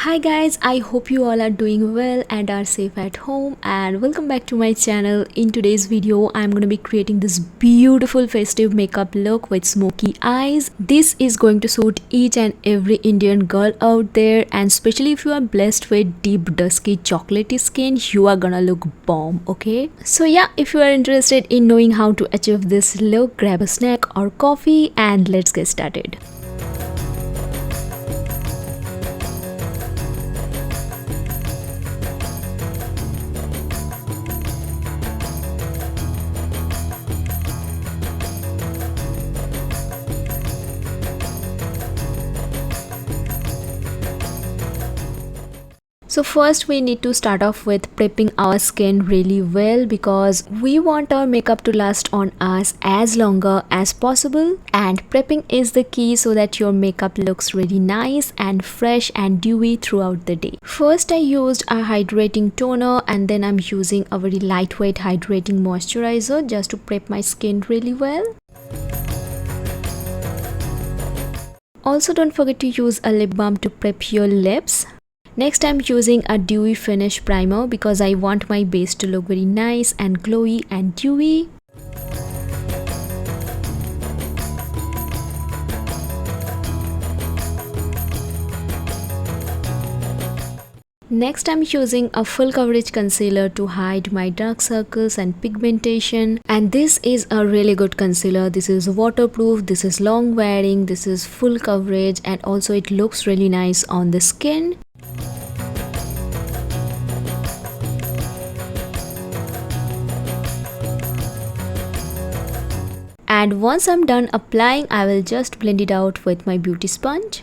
Hi guys, I hope you all are doing well and are safe at home, and welcome back to my channel. In today's video, I'm going to be creating this beautiful festive makeup look with smoky eyes. This is going to suit each and every Indian girl out there, and especially if you are blessed with deep dusky chocolatey skin, you are gonna look bomb, okay? So yeah, if you are interested in knowing how to achieve this look, grab a snack or coffee and let's get started. So first we need to start off with prepping our skin really well, because we want our makeup to last on us as longer as possible, and prepping is the key so that your makeup looks really nice and fresh and dewy throughout the day. First I used a hydrating toner, and then I'm using a very lightweight hydrating moisturizer just to prep my skin really well. Also, don't forget to use a lip balm to prep your lips. Next, I'm using a dewy finish primer because I want my base to look very nice and glowy and dewy. Next, I'm using a full coverage concealer to hide my dark circles and pigmentation, and this is a really good concealer. This is waterproof, this is long wearing, this is full coverage, and also it looks really nice on the skin. And once I'm done applying, I will just blend it out with my beauty sponge.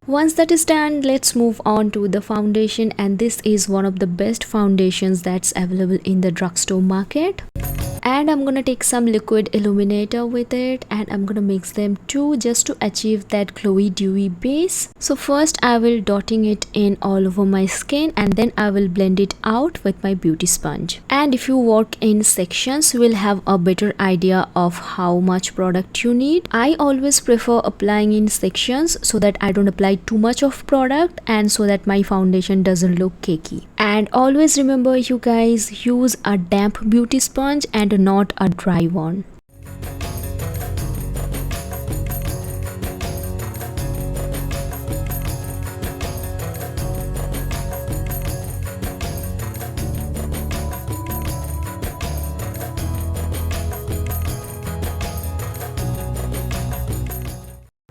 Once that is done, let's move on to the foundation, and this is one of the best foundations that's available in the drugstore market. And I'm gonna take some liquid illuminator with it, and I'm gonna mix them too just to achieve that glowy dewy base. So first I will dotting it in all over my skin, and then I will blend it out with my beauty sponge. And if you work in sections, you will have a better idea of how much product you need. I always prefer applying in sections so that I don't apply too much of product and so that my foundation doesn't look cakey. And always remember, you guys, use a damp beauty sponge and not a dry one.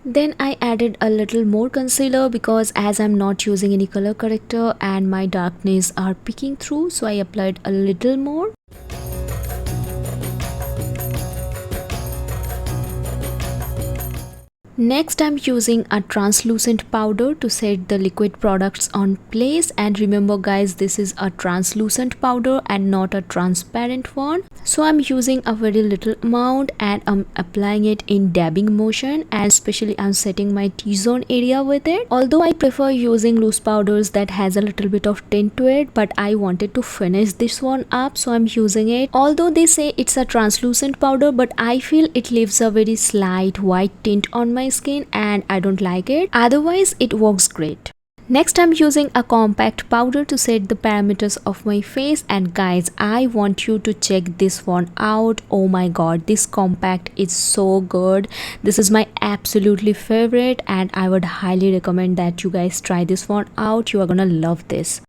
Then I added a little more concealer because as I'm not using any color corrector and my darkness are peeking through, so I applied a little more. Next, I'm using a translucent powder to set the liquid products on place, and remember guys, this is a translucent powder and not a transparent one. So I'm using a very little amount and I'm applying it in dabbing motion, and especially I'm setting my T-zone area with it. Although I prefer using loose powders that has a little bit of tint to it, but I wanted to finish this one up, so I'm using it. Although they say it's a translucent powder, but I feel it leaves a very slight white tint on my skin and I don't like it. Otherwise it works great. Next, I'm using a compact powder to set the parameters of my face, and guys, I want you to check this one out. Oh my god, this compact is so good. This is my absolutely favorite, and I would highly recommend that you guys try this one out. You are gonna love this.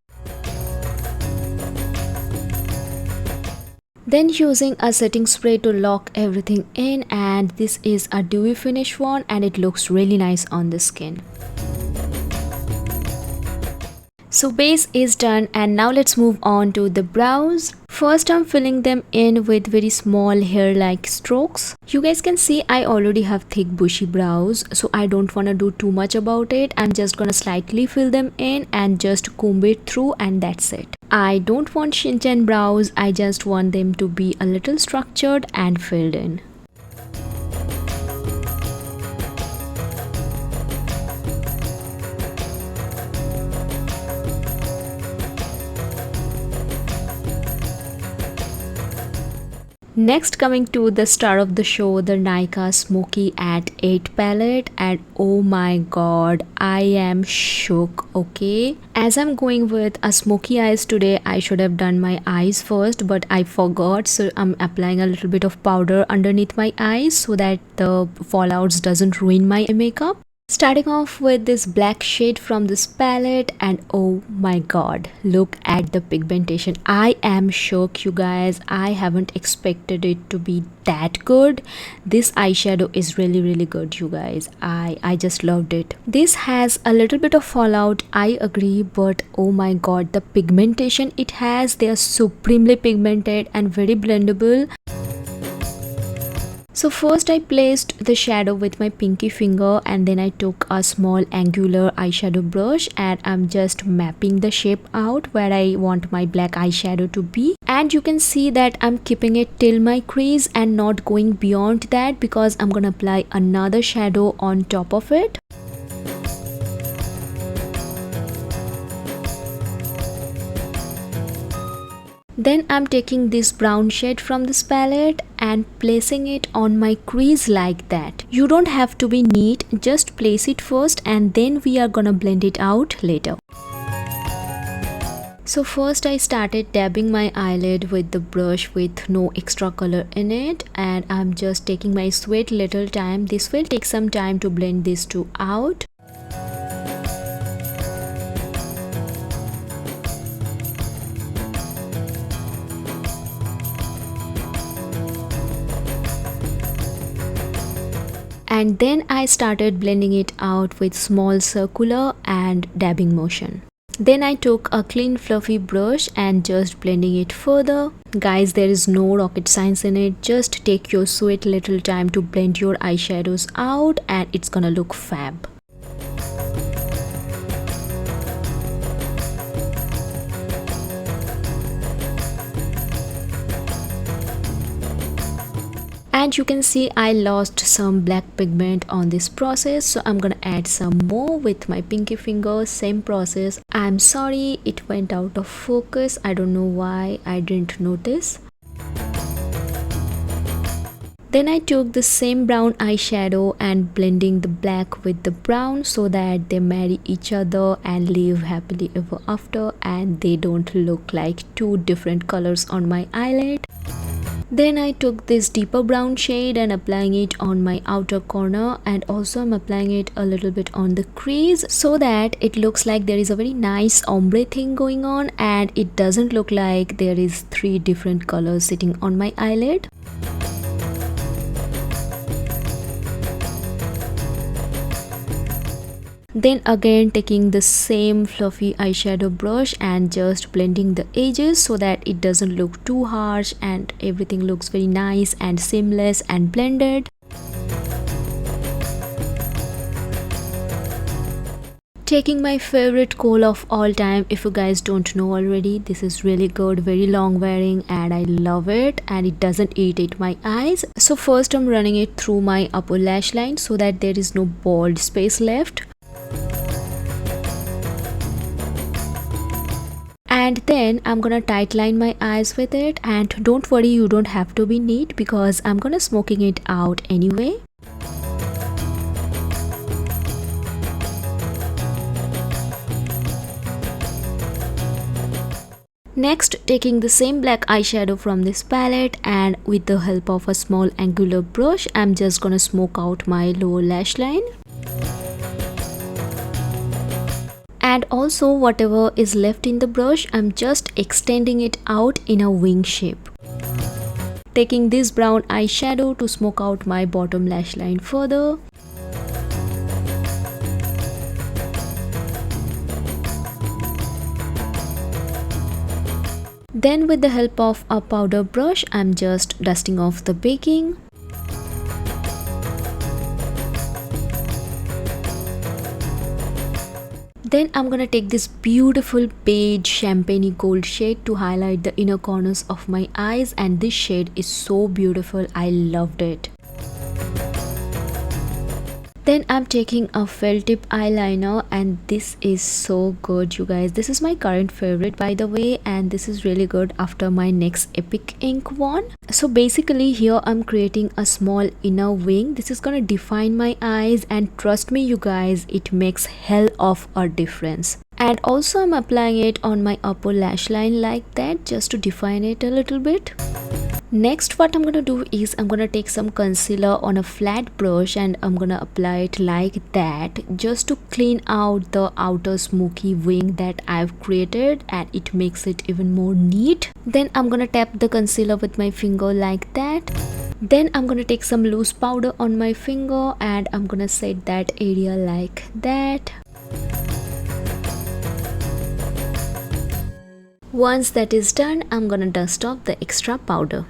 Then using a setting spray to lock everything in, and this is a dewy finish one and it looks really nice on the skin. So base is done, and now let's move on to the brows. First I'm filling them in with very small hair like strokes. You guys can see I already have thick bushy brows, so I don't want to do too much about it. I'm just gonna slightly fill them in and just comb it through, and that's it. I don't want Shinchan brows, I just want them to be a little structured and filled in. Next, coming to the star of the show, the Nykaa Smokey at 8 palette, and oh my god, I am shook. Okay, as I'm going with a smoky eyes today, I should have done my eyes first, but I forgot, so I'm applying a little bit of powder underneath my eyes so that the fallouts doesn't ruin my makeup. Starting off with this black shade from this palette, and oh my god, look at the pigmentation. I am shocked, you guys. I haven't expected it to be that good. This eyeshadow is really good, you guys. I just loved it. This has a little bit of fallout, I agree, but oh my god, the pigmentation it has, they are supremely pigmented and very blendable. So first I placed the shadow with my pinky finger, and then I took a small angular eyeshadow brush and I'm just mapping the shape out where I want my black eyeshadow to be. And you can see that I'm keeping it till my crease and not going beyond that, because I'm gonna apply another shadow on top of it. Then I'm taking this brown shade from this palette and placing it on my crease like that. You don't have to be neat, just place it first and then we are gonna blend it out later. So first I started dabbing my eyelid with the brush with no extra color in it, and I'm just taking my sweet little time. This will take some time to blend these two out. And then I started blending it out with small circular and dabbing motion. Then I took a clean fluffy brush and just blending it further. Guys, there is no rocket science in it. Just take your sweet little time to blend your eyeshadows out and it's gonna look fab. And you can see I lost some black pigment on this process, so I'm gonna add some more with my pinky finger. Same process. I'm sorry it went out of focus. I don't know why, I didn't notice. Then I took the same brown eyeshadow and blending the black with the brown so that they marry each other and live happily ever after, and they don't look like two different colors on my eyelid. Then I took this deeper brown shade and applying it on my outer corner, and also I'm applying it a little bit on the crease so that it looks like there is a very nice ombre thing going on and it doesn't look like there is three different colors sitting on my eyelid. Then again taking the same fluffy eyeshadow brush and just blending the edges so that it doesn't look too harsh and everything looks very nice and seamless and blended. Taking my favorite Kohl of all time, if you guys don't know already, this is really good, very long wearing and I love it, and it doesn't irritate my eyes. So first I'm running it through my upper lash line so that there is no bald space left. And then I'm gonna tight line my eyes with it, and don't worry, you don't have to be neat because I'm gonna smoking it out anyway. Next, taking the same black eyeshadow from this palette and with the help of a small angular brush, I'm just gonna smoke out my lower lash line. And also whatever is left in the brush, I'm just extending it out in a wing shape. Taking this brown eyeshadow to smoke out my bottom lash line further. Then with the help of a powder brush, I'm just dusting off the baking. Then I'm gonna take this beautiful beige champagne gold shade to highlight the inner corners of my eyes, and this shade is so beautiful. I loved it. Then I'm taking a felt tip eyeliner, and this is so good, you guys. This is my current favorite, by the way, and this is really good after my next epic ink one. So basically here I'm creating a small inner wing. This is gonna define my eyes, and trust me you guys, it makes hell of a difference. And also I'm applying it on my upper lash line like that, just to define it a little bit. Next, what I'm gonna do is I'm gonna take some concealer on a flat brush, and I'm gonna apply it like that, just to clean out the outer smoky wing that I've created, and it makes it even more neat. Then I'm gonna tap the concealer with my finger like that. Then I'm gonna take some loose powder on my finger, and I'm gonna set that area like that. Once that is done, I'm gonna dust off the extra powder.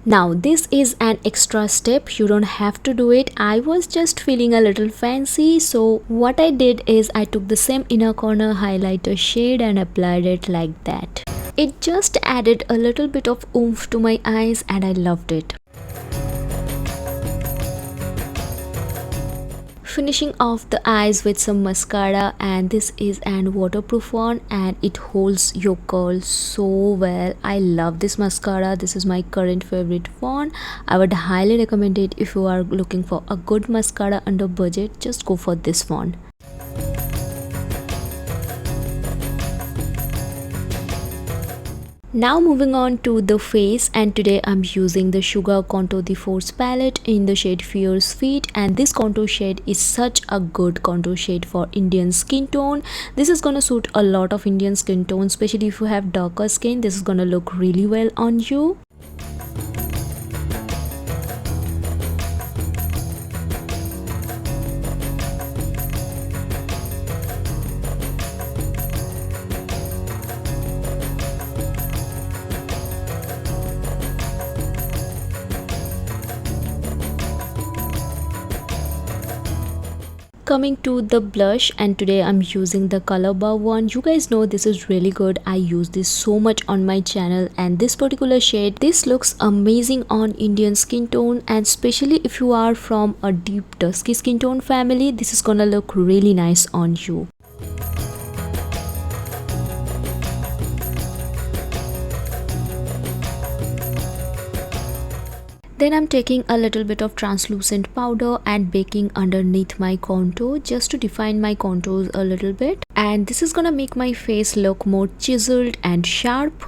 Now this is an extra step, you don't have to do it. I was just feeling a little fancy, so what I did is I took the same inner corner highlighter shade and applied it like that. It just added a little bit of oomph to my eyes, and I loved it. Finishing off the eyes with some mascara, and this is an waterproof one, and it holds your curls so well. I love this mascara. This is my current favorite one. I would highly recommend it. If you are looking for a good mascara under budget, just go for this one. Now moving on to the face, and today I'm using the Sugar Contour the Force palette in the shade Fierce Feet, and this contour shade is such a good contour shade for Indian skin tone. This is gonna suit a lot of Indian skin tone, especially if you have darker skin. This is gonna look really well on you. Coming to the blush, and today I'm using the Color Bar one. You guys know this is really good. I use this so much on my channel, and this particular shade, this looks amazing on Indian skin tone, and especially if you are from a deep dusky skin tone family, this is gonna look really nice on you. Then I'm taking a little bit of translucent powder and baking underneath my contour, just to define my contours a little bit. And this is gonna make my face look more chiseled and sharp.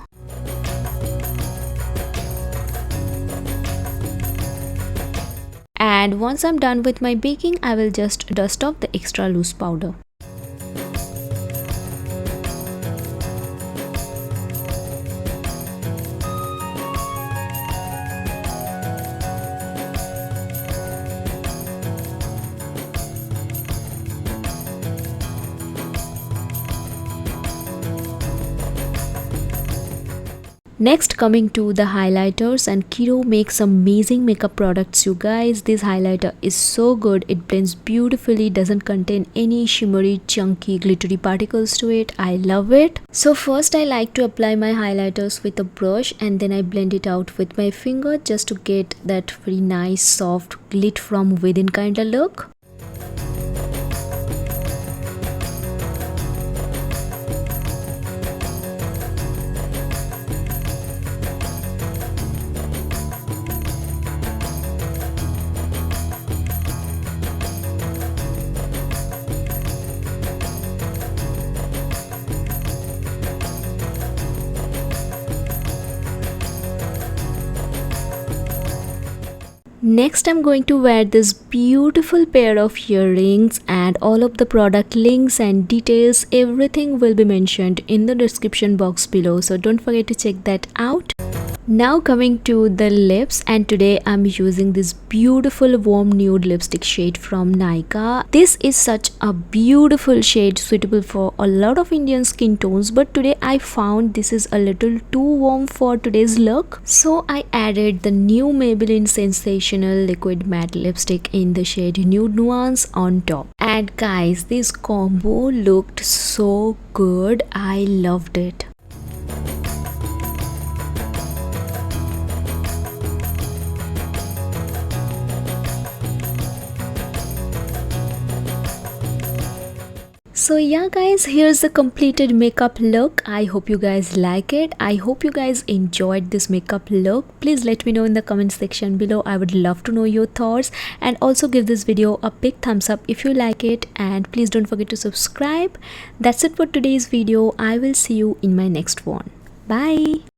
And once I'm done with my baking, I will just dust off the extra loose powder. Next, coming to the highlighters, and KIRO makes amazing makeup products, you guys. This highlighter is so good. It blends beautifully, doesn't contain any shimmery, chunky, glittery particles to it. I love it. So first I like to apply my highlighters with a brush, and then I blend it out with my finger, just to get that very nice, soft, glit from within kind of look. Next, I'm going to wear this beautiful pair of earrings, and all of the product links and details, everything will be mentioned in the description box below, so don't forget to check that out. Now coming to the lips, and today I'm using this beautiful warm nude lipstick shade from Nykaa. This is such a beautiful shade suitable for a lot of Indian skin tones, but today I found this is a little too warm for today's look. So I added the new Maybelline Sensational Liquid Matte Lipstick in the shade Nude Nuance on top. And guys, this combo looked so good. I loved it. So yeah guys, here's the completed makeup look. I hope you guys like it. I hope you guys enjoyed this makeup look. Please let me know in the comment section below. I would love to know your thoughts, and also give this video a big thumbs up if you like it, and please don't forget to subscribe. That's it for today's video. I will see you in my next one. Bye.